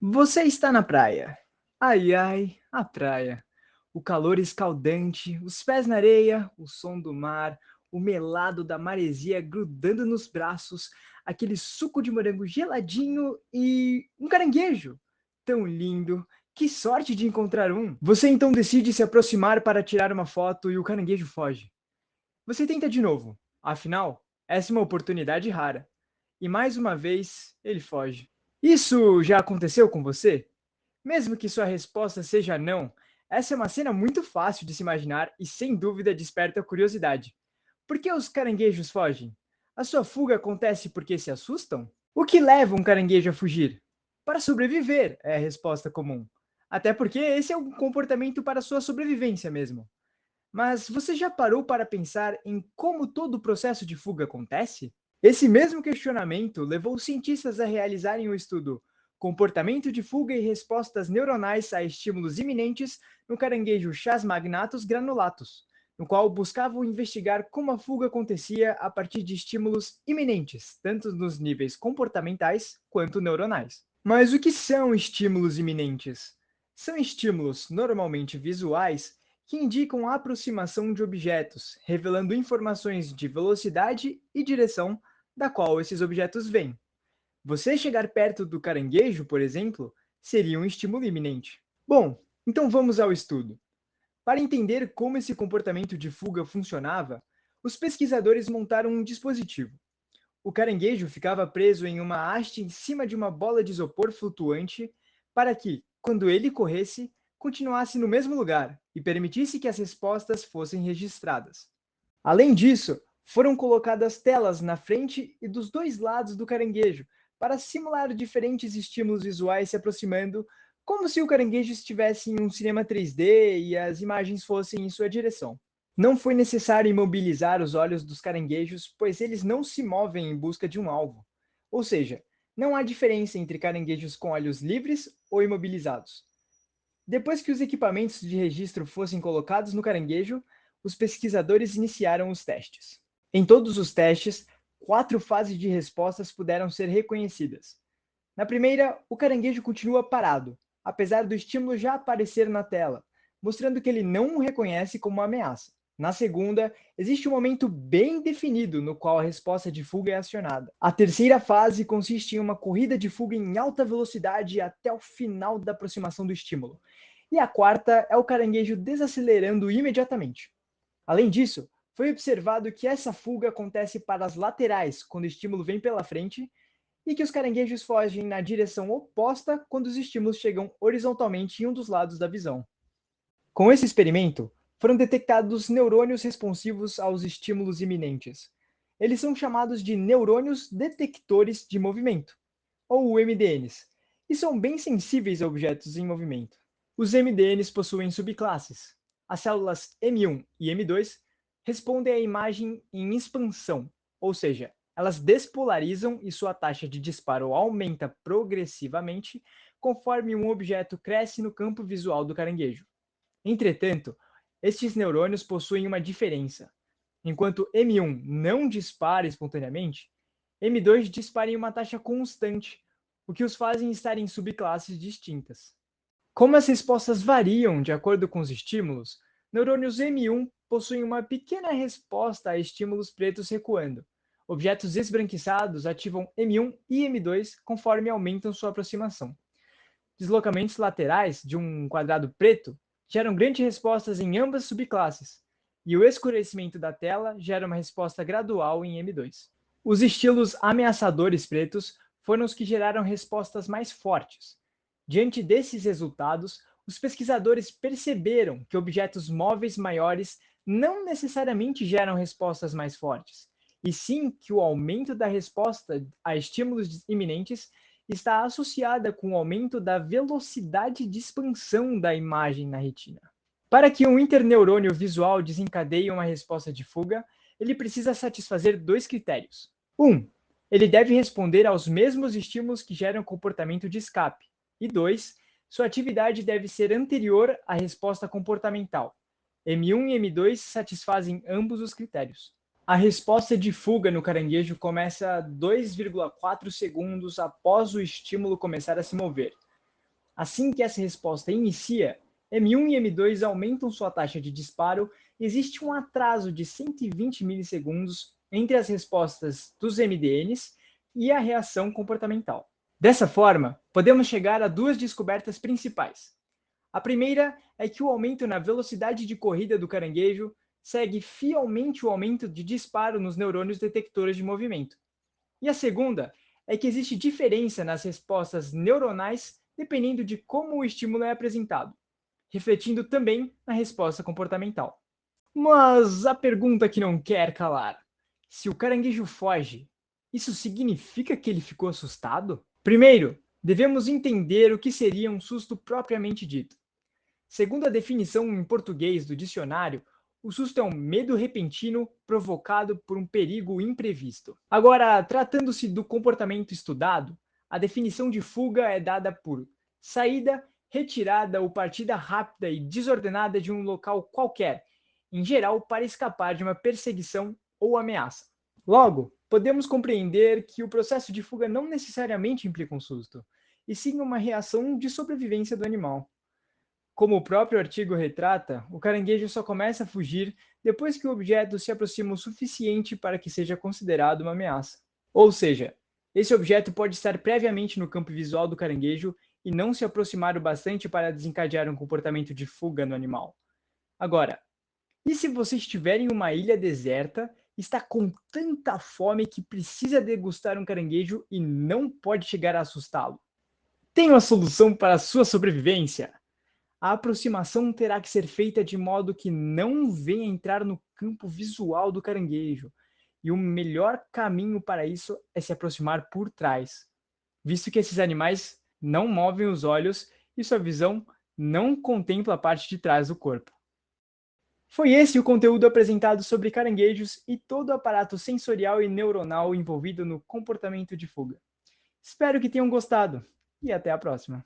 Você está na praia. Ai, ai, a praia. O calor escaldante, os pés na areia, o som do mar, o melado da maresia grudando nos braços, aquele suco de morango geladinho e um caranguejo. Tão lindo! Que sorte de encontrar um! Você então decide se aproximar para tirar uma foto e o caranguejo foge. Você tenta de novo, afinal, essa é uma oportunidade rara. E mais uma vez, ele foge. Isso já aconteceu com você? Mesmo que sua resposta seja não, essa é uma cena muito fácil de se imaginar e sem dúvida desperta curiosidade. Por que os caranguejos fogem? A sua fuga acontece porque se assustam? O que leva um caranguejo a fugir? Para sobreviver, é a resposta comum. Até porque esse é um comportamento para sua sobrevivência mesmo. Mas você já parou para pensar em como todo o processo de fuga acontece? Esse mesmo questionamento levou os cientistas a realizarem o estudo Comportamento de fuga e respostas neuronais a estímulos iminentes no caranguejo Chasmagnathus granulatus, no qual buscavam investigar como a fuga acontecia a partir de estímulos iminentes, tanto nos níveis comportamentais quanto neuronais. Mas o que são estímulos iminentes? São estímulos normalmente visuais que indicam a aproximação de objetos, revelando informações de velocidade e direção da qual esses objetos vêm. Você chegar perto do caranguejo, por exemplo, seria um estímulo iminente. Bom, então vamos ao estudo. Para entender como esse comportamento de fuga funcionava, os pesquisadores montaram um dispositivo. O caranguejo ficava preso em uma haste em cima de uma bola de isopor flutuante para que, quando ele corresse, continuasse no mesmo lugar e permitisse que as respostas fossem registradas. Além disso, foram colocadas telas na frente e dos dois lados do caranguejo para simular diferentes estímulos visuais se aproximando, como se o caranguejo estivesse em um cinema 3D e as imagens fossem em sua direção. Não foi necessário imobilizar os olhos dos caranguejos, pois eles não se movem em busca de um alvo. Ou seja, não há diferença entre caranguejos com olhos livres ou imobilizados. Depois que os equipamentos de registro fossem colocados no caranguejo, os pesquisadores iniciaram os testes. Em todos os testes, 4 fases de respostas puderam ser reconhecidas. Na primeira, o caranguejo continua parado, apesar do estímulo já aparecer na tela, mostrando que ele não o reconhece como uma ameaça. Na segunda, existe um momento bem definido no qual a resposta de fuga é acionada. A terceira fase consiste em uma corrida de fuga em alta velocidade até o final da aproximação do estímulo. E a quarta é o caranguejo desacelerando imediatamente. Além disso, foi observado que essa fuga acontece para as laterais quando o estímulo vem pela frente e que os caranguejos fogem na direção oposta quando os estímulos chegam horizontalmente em um dos lados da visão. Com esse experimento, foram detectados neurônios responsivos aos estímulos iminentes. Eles são chamados de neurônios detectores de movimento, ou MDNs, e são bem sensíveis a objetos em movimento. Os MDNs possuem subclasses. As células M1 e M2 respondem à imagem em expansão, ou seja, elas despolarizam e sua taxa de disparo aumenta progressivamente conforme um objeto cresce no campo visual do caranguejo. Entretanto, estes neurônios possuem uma diferença. Enquanto M1 não dispara espontaneamente, M2 dispara em uma taxa constante, o que os fazem estar em subclasses distintas. Como as respostas variam de acordo com os estímulos, neurônios M1 possuem uma pequena resposta a estímulos pretos recuando. Objetos esbranquiçados ativam M1 e M2 conforme aumentam sua aproximação. Deslocamentos laterais de um quadrado preto geram grandes respostas em ambas subclasses, e o escurecimento da tela gera uma resposta gradual em M2. Os estilos ameaçadores pretos foram os que geraram respostas mais fortes. Diante desses resultados, os pesquisadores perceberam que objetos móveis maiores não necessariamente geram respostas mais fortes, e sim que o aumento da resposta a estímulos iminentes está associada com o aumento da velocidade de expansão da imagem na retina. Para que um interneurônio visual desencadeie uma resposta de fuga, ele precisa satisfazer 2 critérios. Ele deve responder aos mesmos estímulos que geram comportamento de escape. E 2, sua atividade deve ser anterior à resposta comportamental. M1 e M2 satisfazem ambos os critérios. A resposta de fuga no caranguejo começa 2,4 segundos após o estímulo começar a se mover. Assim que essa resposta inicia, M1 e M2 aumentam sua taxa de disparo e existe um atraso de 120 milissegundos entre as respostas dos MDNs e a reação comportamental. Dessa forma, podemos chegar a duas descobertas principais. A primeira é que o aumento na velocidade de corrida do caranguejo segue fielmente o aumento de disparo nos neurônios detectores de movimento. E a segunda é que existe diferença nas respostas neuronais dependendo de como o estímulo é apresentado, refletindo também na resposta comportamental. Mas a pergunta que não quer calar: se o caranguejo foge, isso significa que ele ficou assustado? Primeiro, devemos entender o que seria um susto propriamente dito. Segundo a definição em português do dicionário, o susto é um medo repentino provocado por um perigo imprevisto. Agora, tratando-se do comportamento estudado, a definição de fuga é dada por saída, retirada ou partida rápida e desordenada de um local qualquer, em geral para escapar de uma perseguição ou ameaça. Logo, podemos compreender que o processo de fuga não necessariamente implica um susto, e sim uma reação de sobrevivência do animal. Como o próprio artigo retrata, o caranguejo só começa a fugir depois que o objeto se aproxima o suficiente para que seja considerado uma ameaça. Ou seja, esse objeto pode estar previamente no campo visual do caranguejo e não se aproximar o bastante para desencadear um comportamento de fuga no animal. Agora, e se você estiver em uma ilha deserta, está com tanta fome que precisa degustar um caranguejo e não pode chegar a assustá-lo? Tem uma solução para a sua sobrevivência? A aproximação terá que ser feita de modo que não venha entrar no campo visual do caranguejo, e o melhor caminho para isso é se aproximar por trás, visto que esses animais não movem os olhos e sua visão não contempla a parte de trás do corpo. Foi esse o conteúdo apresentado sobre caranguejos e todo o aparato sensorial e neuronal envolvido no comportamento de fuga. Espero que tenham gostado e até a próxima.